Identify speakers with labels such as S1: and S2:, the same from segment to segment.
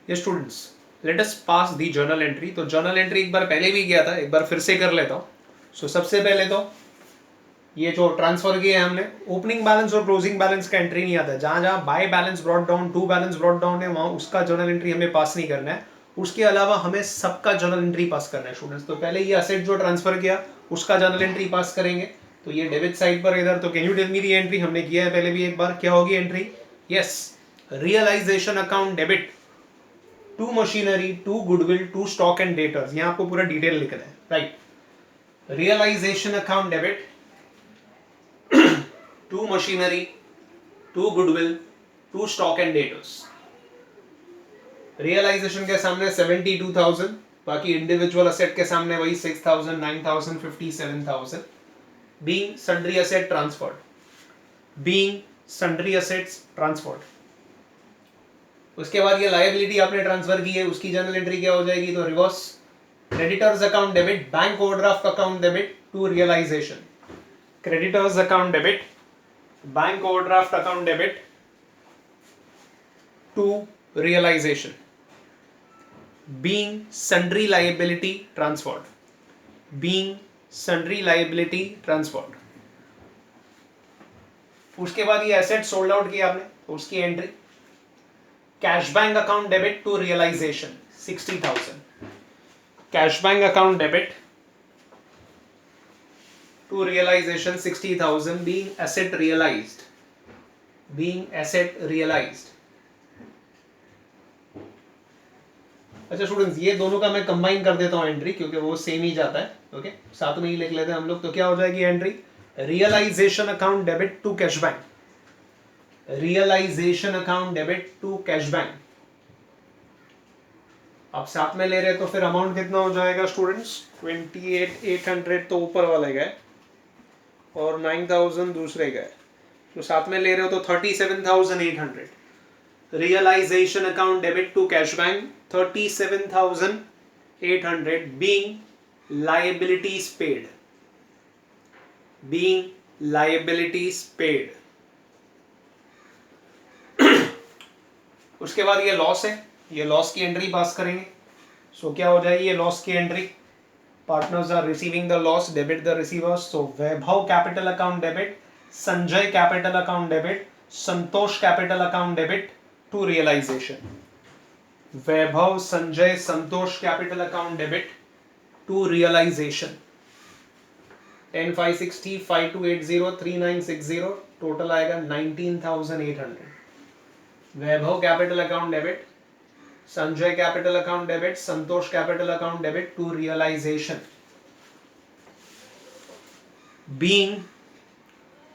S1: ये students let us पास दी journal entry. तो journal entry एक बार पहले भी किया था, एक बार फिर से कर लेता हूँ। सो सबसे पहले तो ये जो ट्रांसफर किए हमने, ओपनिंग बैलेंस और क्लोजिंग बैलेंस का एंट्री नहीं आता है। जहां जहां by balance brought down, to balance brought down है, वहां उसका जर्नल एंट्री हमें पास नहीं करना है। उसके अलावा हमें सबका जर्नल एंट्री पास करना है स्टूडेंट्स। तो पहले ये असेट जो ट्रांसफर किया उसका जर्नल एंट्री पास करेंगे। तो ये डेबिट साइड पर इधर, तो can you tell me the entry, हमने किया है पहले भी एक बार, क्या होगी entry? Yes, realisation account debit to machinery, to goodwill, to stock and debtors. यहां आपको पूरा डिटेल लिखना है, right? Realisation account debit to machinery, to goodwill, to stock and debtors. Realisation के सामने 72,000, बाकी इंडिविजुअल असेट के सामने वही 6,000, 9,000, 57,000। Being sundry asset transferred, being sundry assets transferred. उसके बाद ये लायबिलिटी आपने ट्रांसफर की है, उसकी जर्नल एंट्री क्या हो जाएगी? तो reverse creditors account debit, bank overdraft account debit to realisation. Creditors account debit, bank overdraft account debit to realization. Being sundry liability transferred, being sundry liability transferred. उसके बाद ये एसेट सोल्ड आउट किया आपने, तो उसकी entry cash bank account debit to realisation 60,000। Cash bank account debit to realisation 60,000, being asset realized, being asset realized. अच्छा students, ये दोनों का मैं कंबाइन कर देता हूँ एंट्री, क्योंकि वो सेम ही जाता है। ओके, साथ में ही लिख लेते हैं हम लोग। तो क्या हो जाएगी entry? Realisation account debit to cash bank, realisation account debit to cash bank. आप साथ में ले रहे हैं तो फिर अमाउंट कितना हो जाएगा स्टूडेंट्स? 28,800 तो ऊपर वाले का है और 9,000 दूसरे का है। तो साथ में ले रहे हो तो 37,800। realization account debit to cash bank 37,800, being liabilities paid, being liabilities paid. उसके बाद ये लॉस है, ये लॉस की एंट्री पास करेंगे। सो क्या हो जाएगी ये लॉस की entry? Partners are receiving the loss, debit the receivers. So Vaibhav capital account debit, Sanjay capital account debit, Santosh capital account debit to realisation. Vaibhav, Sanjay, Santosh capital account debit to realisation. 10,560, 5,280, 3,960, total आएगा 19,800। Vaibhav capital account debit, Sanjay capital account debit, Santosh capital account debit to realisation. Being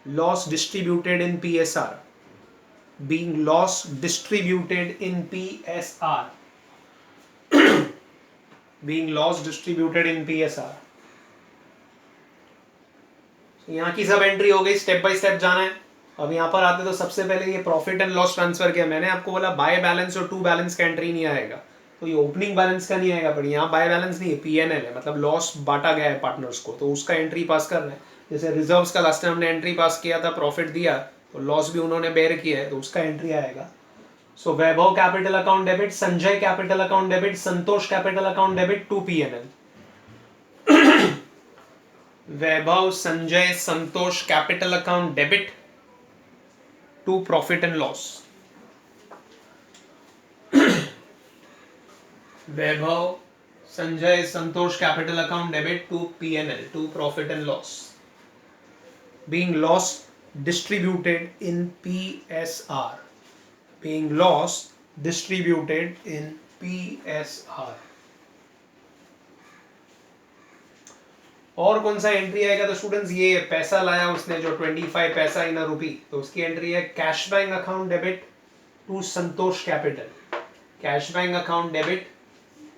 S1: loss distributed in PSR, being loss distributed in PSR, being loss distributed in PSR. यहाँ की सब entry हो गई, step by step जाना है। अब यहाँ पर आते तो सबसे पहले ये प्रॉफिट एंड लॉस ट्रांसफर किया। मैंने आपको बोला बाय बैलेंस और टू बैलेंस का एंट्री नहीं आएगा, तो ये ओपनिंग बैलेंस का नहीं आएगा, पर यहाँ बाय बैलेंस नहीं है, PNL है, मतलब लॉस बांटा गया है पार्टनर्स को, तो उसका एंट्री पास करना है। जैसे रिजर्व्स का लास्ट टाइम हमने एंट्री पास किया था, प्रॉफिट दिया तो लॉस भी उन्होंने बेयर किया है, तो उसका एंट्री आएगा। So Vaibhav capital account debit, Sanjay capital account debit, Santosh capital account debit to PNL। Vaibhav, Sanjay, Santosh capital account debit to profit and loss. Vaibhav, Sanjay, Santosh capital account debit to PNL, to profit and loss. Being loss distributed in PSR, being loss distributed in PSR. और कौन सा entry आएगा? तो students ये पैसा लाया उसने जो 25 पैसा इन अ रुपी, तो उसकी एंट्री है cash bank account debit to Santosh capital, cash bank account debit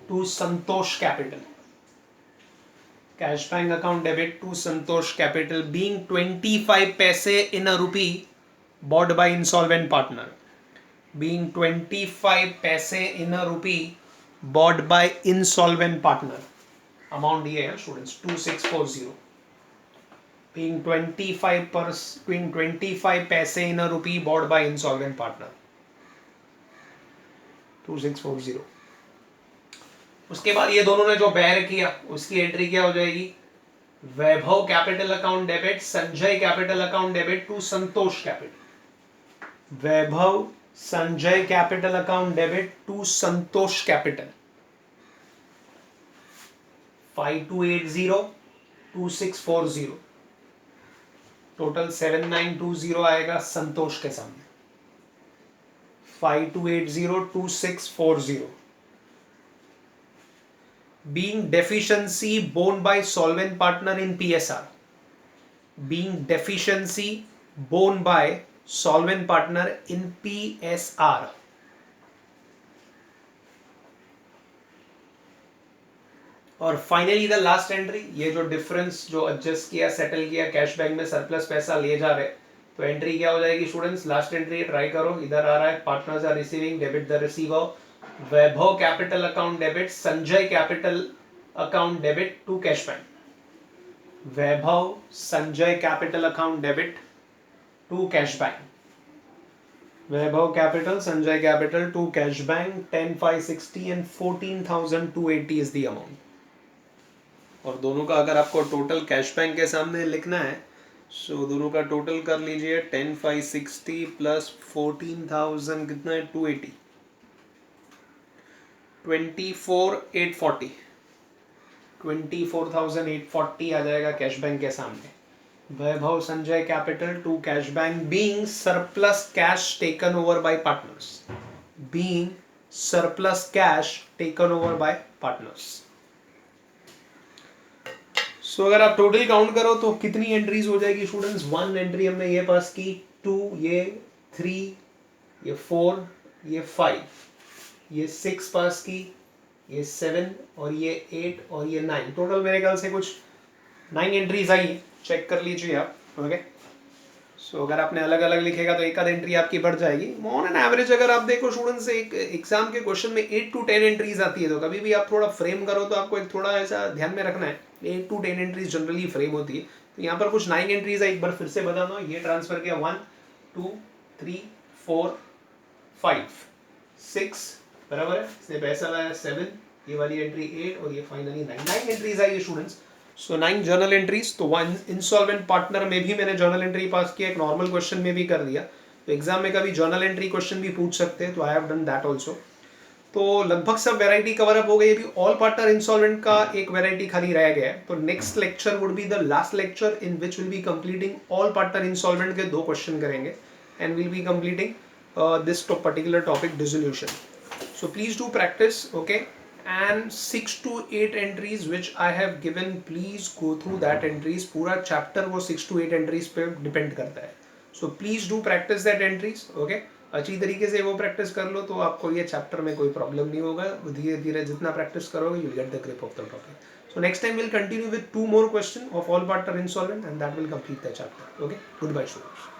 S1: to Santosh capital, cash bank account debit to Santosh capital, being 25 पैसे इन अ रुपी bought by insolvent partner, being 25 पैसे in a rupee bought by insolvent partner. Amount दिए है students 2640, being 25 पैसे in a rupee bought by insolvent partner. 2640। उसके बाद ये दोनों ने जो बेयर किया उसकी एंट्री क्या हो जाएगी, Vaibhav capital account debit Sanjay capital account debit to Santosh capital, Vaibhav Sanjay capital account debit to Santosh capital 5280 2640, total 7920 आएगा संतोष के सामने। 5280 2640 being deficiency borne by solvent partner in PSR, being deficiency borne by solvent partner in PSR, और finally the last entry, ये जो difference जो adjust किया settle किया cash bank में सरप्लस पैसा ले जा रहे, तो एंट्री क्या हो जाएगी स्टूडेंट्स, लास्ट एंट्री ट्राई करो, इधर आ रहा है partners are receiving debit the receiver, Vaibhav capital account debit Sanjay capital account debit to cash bank, Vaibhav Sanjay capital account debit to cash bank, Vaibhav capital Sanjay capital to cash bank 10,560 and 14,280 is the amount. और दोनों का अगर आपको टोटल कैश बैंक के सामने लिखना है, सो दोनों का टोटल कर लीजिए 10,560 प्लस 14,000 कितना है 280, 24,840, 24,840 आ जाएगा कैश बैंक के सामने। Vaibhav Sanjay capital to cash bank being surplus cash taken over by partners, being surplus cash taken over by partners. So अगर आप टोटल काउंट करो तो कितनी एंट्रीज हो जाएगी स्टूडेंट्स, 1 एंट्री हमने ये पास की, 2 ये 3 ये 4 ये 5 ये 6 पास की, ये 7 और ये 8 और ये 9, टोटल मेरे ख्याल से कुछ 9 एंट्रीज आई है, चेक कर लीजिए आप। ओके, सो अगर आपने अलग अलग लिखेगा तो एक आध एंट्री आपकी बढ़ जाएगी। ऑन एन एवरेज अगर आप देखो स्टूडेंट्स, एक एग्जाम के क्वेश्चन में 8 to 10 एंट्रीज आती है, तो कभी भी आप थोड़ा फ्रेम करो तो आपको एक थोड़ा ऐसा ध्यान में रखना है, 8 to 10 एंट्रीज जनरली फ्रेम होती है। तो यहाँ पर कुछ 9 एंट्रीज है, एक बार फिर से बता दो, ये ट्रांसफर किया 1 2 3 4 5 6 बराबर है, इसने पैसा लाया 7, ये वाली एंट्री 8 और ये फाइनली 9 एंट्रीज आई है स्टूडेंट्स। सो 9 जर्नल एंट्रीज। तो 1 इंसॉल्वेंट पार्टनर में भी मैंने जर्नल एंट्री पास किया, एक नॉर्मल क्वेश्चन में भी कर दिया, तो एग्जाम में कभी जर्नल एंट्री क्वेश्चन भी पूछ सकते हैं, तो I have done that also. तो लगभग सब वैरायटी कवर अप हो गई। अभी ऑल पार्टनर इंसॉल्वेंट का एक वैरायटी खाली रह गया है, तो next lecture would be the last lecture in which will be completing all partner insolvent के 2 क्वेश्चन करेंगे and will be completing this particular topic dissolution. So please do practice, okay? And 6 to 8 entries which I have given, please go through that entries. पूरा chapter वो 6 to 8 entries पे depend करता है। So please do practice that entries, okay? अच्छी तरीके से वो practice कर लो तो आपको ये chapter में कोई problem नहीं होगा। धीरे धीरे जितना practice करोगे you'll get the grip of the topic. So next time we'll continue with 2 more questions of all partner insolvent and that will complete the chapter. Okay? Goodbye students.